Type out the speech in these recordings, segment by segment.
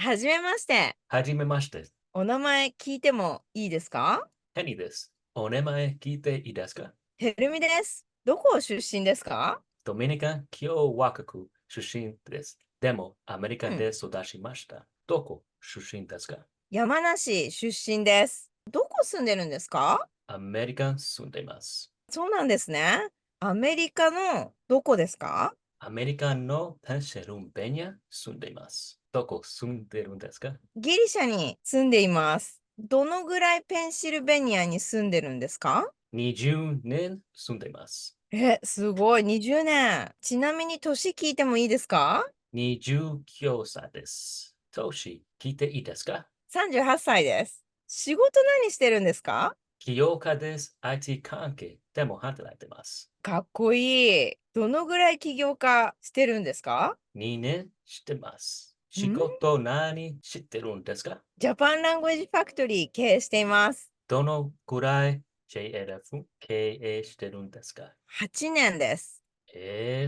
はじめまして。はじめまして。お名前聞いてもいいですか？ヘニーです。お名前聞いていいですか？てるみです。どこ出身ですか？ドミニカ共和国出身です。でも、アメリカうん。で育ちました。どこ出身ですか？山梨出身です。どこ住んでるんですか？アメリカ住んでいます。そうなんですね。アメリカのどこですか？アメリカのペンシルベニア住んでいます。どこ住んでるんですか？ギリシャに住んでいます。どのぐらいペンシルベニアに住んでるんですか？20年住んでいます。すごい。20年。ちなみに年聞いてもいいですか？ 29歳です。年聞いていいですか？ 38 歳です。仕事何してるんですか？起業家です。IT 関係でも働いてます。かっこいい。どのぐらい起業家してるんですか？2年してます。仕ん事何知ってるんですか？ジャパンラングエージファクトリー経営しています。どのくらい JLF 経営してるんですか？8年です。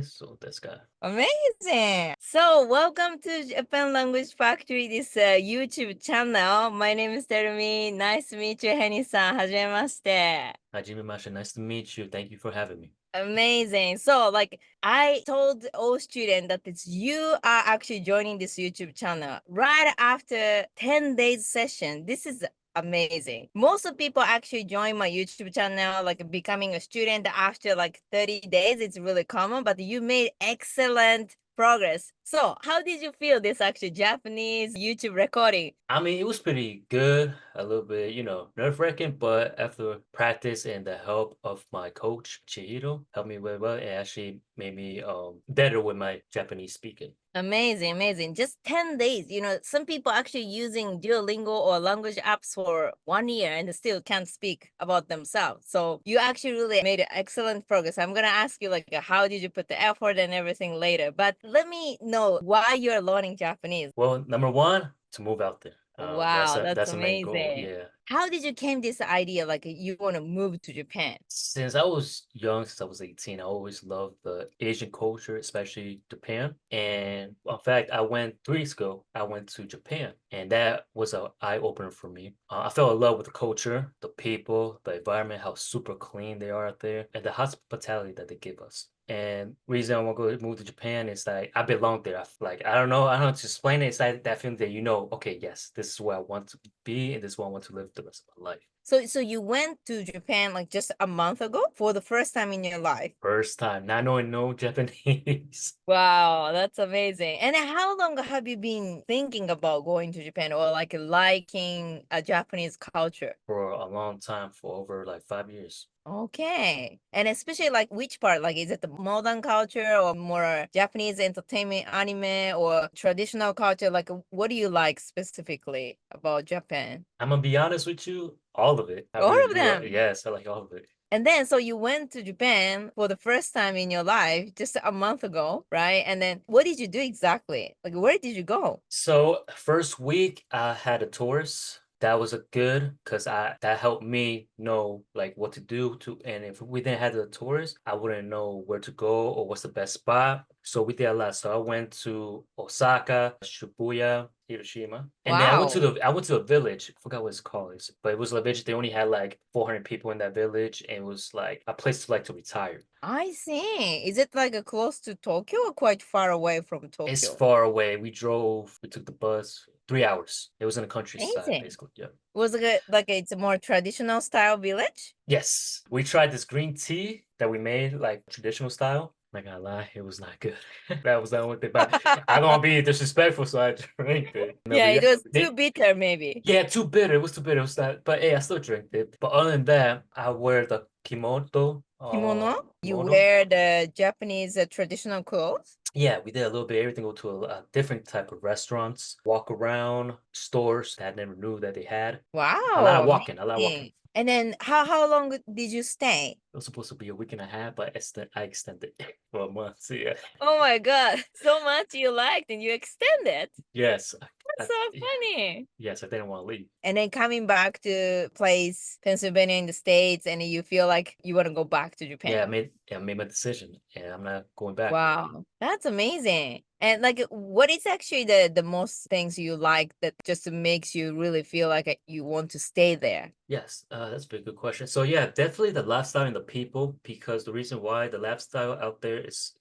そうですか。Amazing! So, welcome to Japan Language Factory, this YouTube channel. My name is Terumi. Nice to meet you, Henny-san. はじめまして。はじめまして。Nice to meet you. Thank you for having me. Amazing. So, like, I told all students that you are actually joining this YouTube channel right after 10 days session. This is amazing. Most of people actually join my YouTube channel, like becoming a student after like 30 days. It's really common, but you made excellent progress. So, how did you feel this actually Japanese YouTube recording? I mean, it was pretty good, a little bit, nerve-wracking, but after practice and the help of my coach, Chihiro, helped me very well. It actually made me better with my Japanese speaking. Amazing, amazing. Just 10 days. Some people actually using Duolingo or language apps for 1 year and still can't speak about themselves. So you actually really made excellent progress. I'm gonna ask you like how did you put the effort and everything later. But let me know why you're learning Japanese. Well, number one, to move out there. That's Wow, a that's that's a main goal. amazing. Yeah. How did you came this idea like you want to move to Japan? Since I was young, since I was 18, I always loved the Asian culture, especially Japan. And in fact, I went 3 years ago, I went to Japan, and that was an eye-opener for me. I fell in love with the culture, the people, the environment, how super clean they are out there, and the hospitality that they give us. And reason I want to go move to Japan is like I belong there. I don't know, I don't know how to explain it. It's like that feeling that okay, yes, this is where I want to be, and this is where I want to live the rest of my life. So you went to Japan like just a month ago for the first time in your life. First time, not knowing no Japanese Wow, that's amazing. And how long have you been thinking about going to Japan or like liking a Japanese culture? for a long time, for over like 5 years. Okay. And especially like which part? Like is it the modern culture or more Japanese entertainment, anime or traditional culture? Like what do you like specifically about Japan? I'm gonna be honest with you, all of it. I All really of do. them. Yes, I like all of it. And then, so you went to Japan for the first time in your life just a month ago, right? And then what did you do exactly? Like, where did you go? So first week I had a tourist. That was a good because I that helped me know like what to do to, and if we didn't have the tourist, I wouldn't know where to go or what's the best spot. So we did a lot. So I went to Osaka, Shibuya, Hiroshima, and then Wow. I went to a village. I forgot what it's called, but it was a village. They only had like 400 people in that village, and it was like a place to like to retire. I see. Is it like a close to Tokyo or quite far away from It's Tokyo? far away. We drove, we took the bus, 3 hours. It was in the countryside, Amazing. basically. Yeah. Was it like it's a more traditional style village? Yes. We tried this green tea that we made, like traditional style. Not gonna lie, it was not good. That was the only thing. But I don't want to be disrespectful, so I drank it. No, Yeah, but it yeah, was too bitter, maybe. yeah, too bitter. It was too bitter. It was that, but hey, I still drank it. But other than that, I wear the Kimono? You kimono. wear the Japanese traditional clothes? Yeah, we did a little bit of everything. Go to a different type of restaurants, walk around stores that I never knew that they had. A lot Wow, of walking, a lot of walking. amazing. And then how long did you stay? It was supposed to be a week and a half, but I extended for a month. So yeah, Oh my God, so much you liked and you extended. yes, That's so yeah, funny. yes, I didn't want to leave. And then coming back to place Pennsylvania in the States and you feel like you want to go back to Yeah, Japan. I made my decision, and I'm not going back. Wow, that's amazing. And like, what is actually the most things you like that just makes you really feel like you want to stay there? Yes, that's a very good question. So yeah, definitely the lifestyle and the people, because the reason why the lifestyle out there is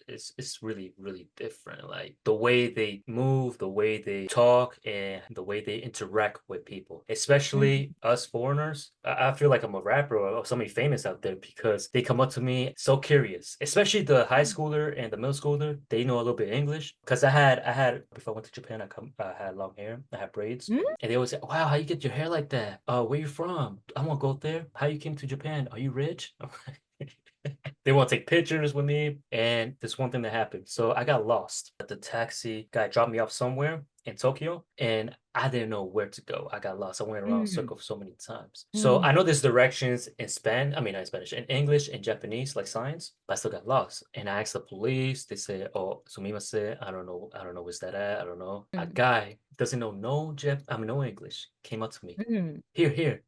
really, really different. Like the way they move, the way they talk, and the way they interact with people, especially us foreigners. I feel like I'm a rapper or somebody famous out there because they come up to me so curious, especially the high schooler and the middle schooler. They know a little bit English because I had before I went to Japan, I had long hair, I had braids. Mm. And they always say, "Wow, how you get your hair like that? Where you from? I want to go there. How you came to Japan? Are you rich?" They want to take pictures with me. And this one thing that happened. So I got lost. The taxi guy dropped me off somewhere in Tokyo, and I didn't know where to go. I got lost. I went around in Mm. circles so many times. So I Mm. know there's directions in I mean, not in Spanish, in English and Japanese, like signs, but I still got lost. And I asked the police. They said, "Oh, sumimasen. I don't know where's that at. I don't know." A Mm. guy doesn't know no English, came up to me. Mm. Here.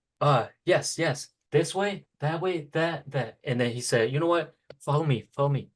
Yes, yes. This way, that. And then he said, "You know what? Follow me."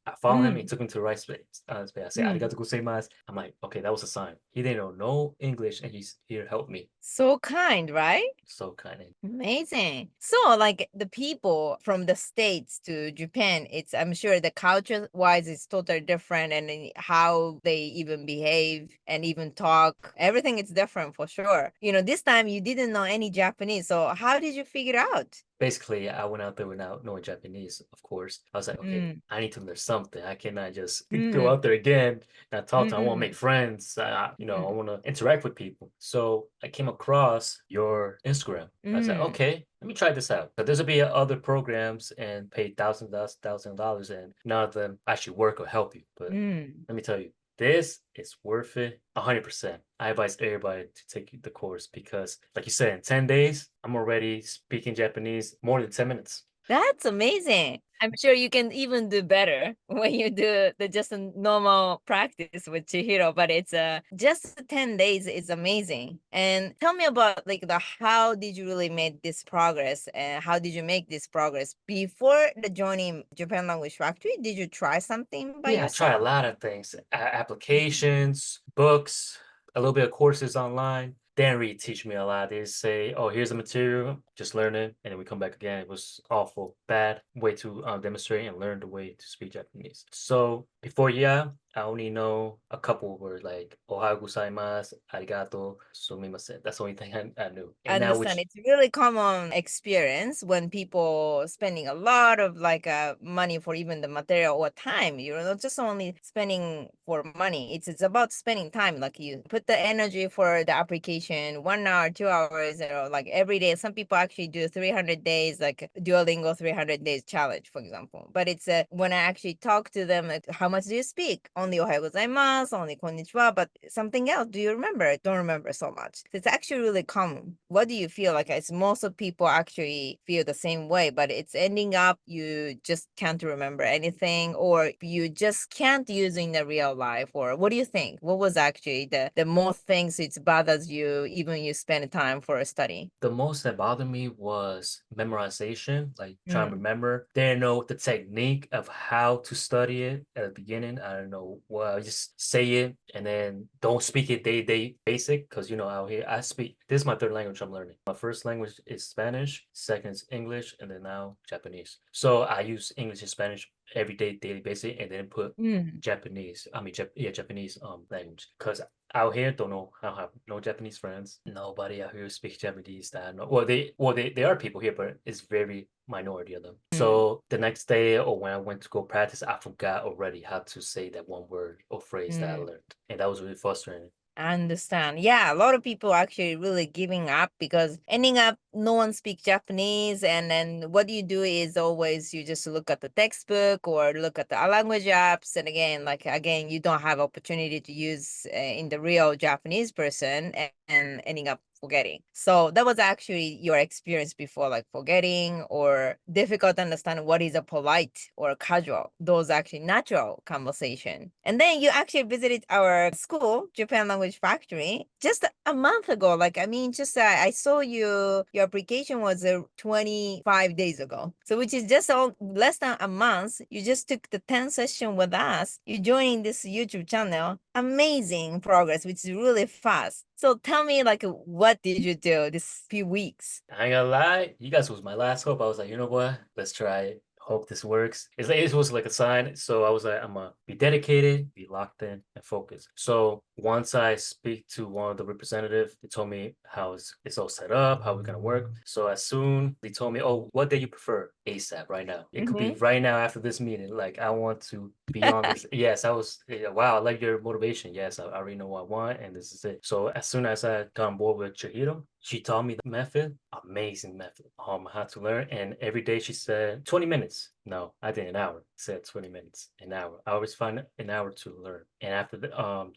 I followed him. He Mm. took me to the right space. I said, Mm. "Arigato gozaimasu." I'm like, okay, that was a sign. He didn't know no English, and he's here to help me. So kind, right? So kind of. Amazing. So, like the people from the States to Japan, it's I'm sure the culture wise is totally different, and then how they even behave and even talk, everything is different for sure. This time you didn't know any Japanese, so how did you figure out? Basically, I went out there without knowing Japanese, of course. I was like, okay, Mm. I need to learn something. I cannot just go Mm. out there again and talk to them. I want to make Mm. friends. I Mm. want to interact with people. So I came across your Instagram. I was like, Mm. okay, let me try this out. But there's will be other programs and pay $1,000, and none of them actually work or help you. But Mm. let me tell you, this is worth it 100%. I advise everybody to take the course because, like you said, in 10 days, I'm already speaking Japanese more than 10 minutes. That's amazing. I'm sure you can even do better when you do the just a normal practice with Chihiro, but it's just 10 days is amazing. And tell me about like the how did you really make this progress and how did you make this progress before the joining Japan Language Factory? Did you try something by Yeah, I try yourself? a lot of things, Mm. applications, books, a little bit of courses online. They didn't really teach me a lot. They say, "Oh, here's the material, just learn it," and then we come back again. It was awful, bad way to demonstrate and learn the way to speak Japanese. So before, yeah, I only know a couple words like "ohayo gozaimasu," "arigato," "sumimasen." That's the only thing I knew. And now, Understand, which it's really common experience when people spending a lot of like money for even the material or time. You're not just only spending for money, it's about spending time. Like you put the energy for the application 1 hour 2 hours, like every day. Some people actually do 300 days, like Duolingo 300 days challenge, for example. But it's when I actually talk to them, like, how much do you speak? Only ohayo gozaimasu, only konnichiwa, but something else, do you remember? Don't remember so much. It's actually really common. What do you feel like? It's most of people actually feel the same way, but it's ending up you just can't remember anything, or you just can't use in the real life. Or what do you think? What was actually the most things it bothers you even you spend time for a study? the most that bothered me was memorization, like trying to Mm. remember. Didn't know the technique of how to study it at the beginning. I don't know. Well, just say it and then don't speak it day basic because out here I speak. This is my third language I'm learning. My first language is Spanish, second is English, and then now Japanese. So I use English and Spanish every day, daily basic, and then put Mm. Japanese. I mean, Japanese language because out here don't know. I don't have no Japanese friends. Nobody out here speaks Japanese that I know. They are people here, but it's very minority of them. Mm. So the next day or when I went to go practice, I forgot already how to say that one word or phrase that I Mm. learned, and that was really frustrating. I understand. Yeah, a lot of people actually really giving up because ending up no one speaks Japanese, and then what you do is always you just look at the textbook or look at the language apps, and again you don't have opportunity to use in the real Japanese person, and ending up forgetting. So that was actually your experience before, like forgetting or difficult to understand what is a polite or casual. Those actually natural conversation. And then you actually visited our school, Japan Language Factory, just a month ago. Like I mean, just I saw your application was 25 days ago. So which is just less than a month. You just took the 10 session with us. You joining this YouTube channel. amazing progress, which is really fast. So tell me, like, what did you do this few weeks? I ain't gonna lie, you guys was my last hope. I was like, you know what? Let's try it. Hope this works. It was like a sign. So I was like, I'm gonna be dedicated, be locked in, and focused. So once I speak to one of the representatives, they told me how it's all set up, how we're gonna work. So as soon they told me, oh, what day you prefer? ASAP, right now. It could be Hmm. right now after this meeting. Like I want to be on this. Yes, I was. Yeah, wow, I like your motivation. Yes, I already know what I want, and this is it. So as soon as I got on board with Chihiro, she taught me the method, amazing method, how to learn. And every day she said 20 minutes. No, I did an hour. Said 20 minutes, an hour. I always find an hour to learn. And after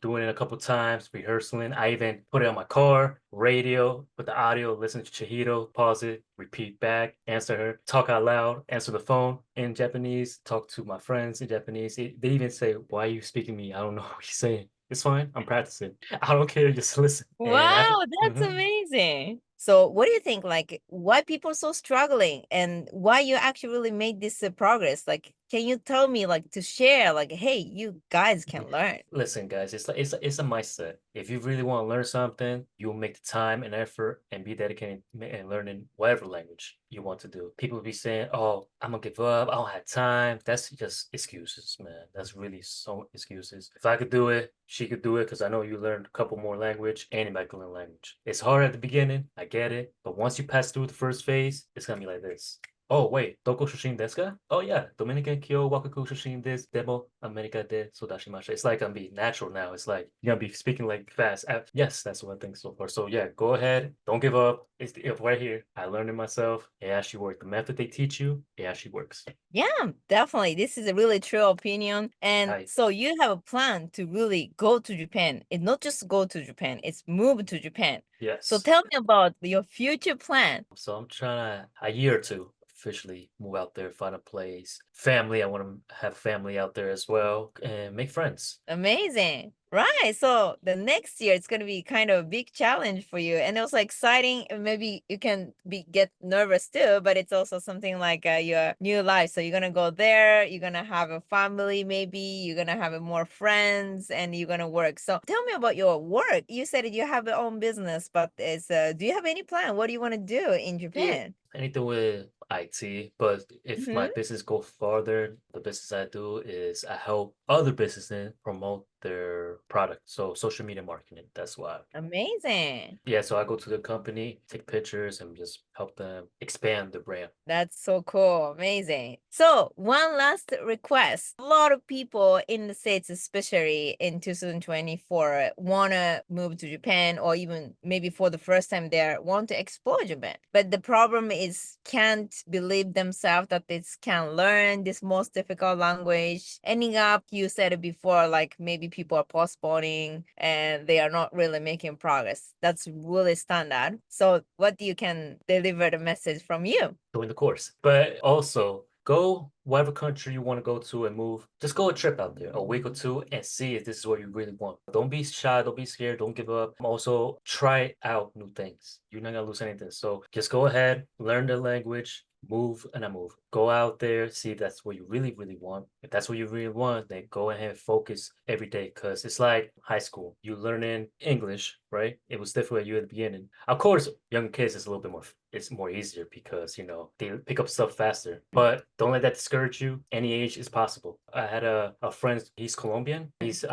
doing it a couple times, rehearsing, I even put it on my car, radio, put the audio, listen to Chihiro, pause it, repeat back, answer her, talk out loud, answer the phone in Japanese, talk to my friends in Japanese. They even say, "Why are you speaking to me? I don't know what you're saying." It's fine. I'm practicing. I don't care. Just listen. And after, Wow, that's mhm. amazing. So, what do you think? Like, why people so struggling, and why you actually really made this progress? Like, can you tell me, like, to share? Like, hey, you guys can learn. Listen, guys, it's like it's a mindset. If you really want to learn something, you'll make the time and effort and be dedicated and learning whatever language you want to do. People be saying, "Oh, I'm gonna give up. I don't have time." That's just excuses, man. That's really so excuses. If I could do it, she could do it because I know you learned a couple more language. Anybody can learn language. It's hard at the beginning. I get it, but once you pass through the first phase, it's gonna be like this. Oh, wait, Doko Shushin desu ka? Oh, yeah, Dominican Kyo Wakaku Shushin des Demo America de Sodashimasha. It's like I'm being natural now. It's like you're gonna be speaking like fast. Yes, that's what I think so far. So, yeah, go ahead. Don't give up. It's right here. I learned it myself. It actually worked. The method they teach you, it actually works. Yeah, definitely. This is a really true opinion. And Hi. so you have a plan to really go to Japan. It's not just go to Japan, it's move to Japan. So Yes. tell me about your future plan. So I'm trying to, a year or two, officially move out there, find a place. Family, I want to have family out there as well and make friends. Amazing. Right. So the next year it's going to be kind of a big challenge for you, and also exciting. And maybe you can be get nervous too, but it's also something like your new life. So you're going to go there, you're going to have a family, maybe you're going to have more friends, and you're going to work. So tell me about your work. You said you have your own business, but it's do you have any plan? What do you want to do in Yeah, Japan? anything with IT, but if my Hmm. business go farther, the business I do is I help other businesses promote their product. So social media marketing, that's why. Amazing. Yeah, so I go to the company, take pictures, and just help them expand the brand. That's so cool. Amazing. So, one last request. A lot of people in the States, especially in 2024, want to move to Japan, or even maybe for the first time there, want to explore Japan. But the problem is can't believe themselves that they can learn this most difficult language. Ending up, you said it before, like maybe people are postponing and they are not really making progress. That's really standard. So, what do you can deliver the message from you? Join the course. But also go whatever country you want to go to and move. Just go a trip out there, a week or two, and see if this is what you really want. Don't be shy, don't be scared, don't give up. Also, try out new things. You're not gonna lose anything. So just go ahead, learn the language, move and I move. Go out there, see if that's what you really, really want. If that's what you really want, then go ahead and focus every day because it's like high school. You learning English, right? It was difficult at you at the beginning. Of course, younger kids is a little bit more it's more easier because they pick up stuff faster. But don't let that discourage you. Any age is possible. I had a friend, he's Colombian. He's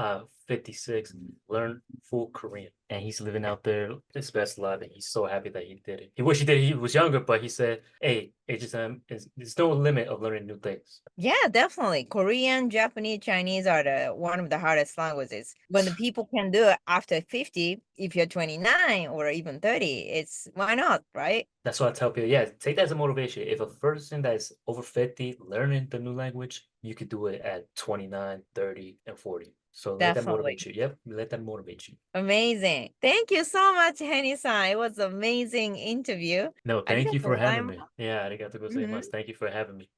56, learned full Korean. And he's living out there his best life, and he's so happy that he did it. He wish he did it. He was younger, but he said, "Hey, HSM is there's no limit of learning new things." Yeah, definitely. Korean, Japanese, Chinese are the one of the hardest languages. When the people can do it after 50, if you're 29 or even 30, it's why not, right? That's what I tell people. Yeah, take that as a motivation. If a person that is over 50 learning the new language, you could do it at 29, 30, and 40. So let that motivate Definitely. you. Yep, let that motivate you. Amazing. Thank you so much, Henny-san. It was an amazing interview. No, thank you ありがとうfor ござい having ま me. Yeah, arigato す。うん。gozaimasu. Thank you for having me.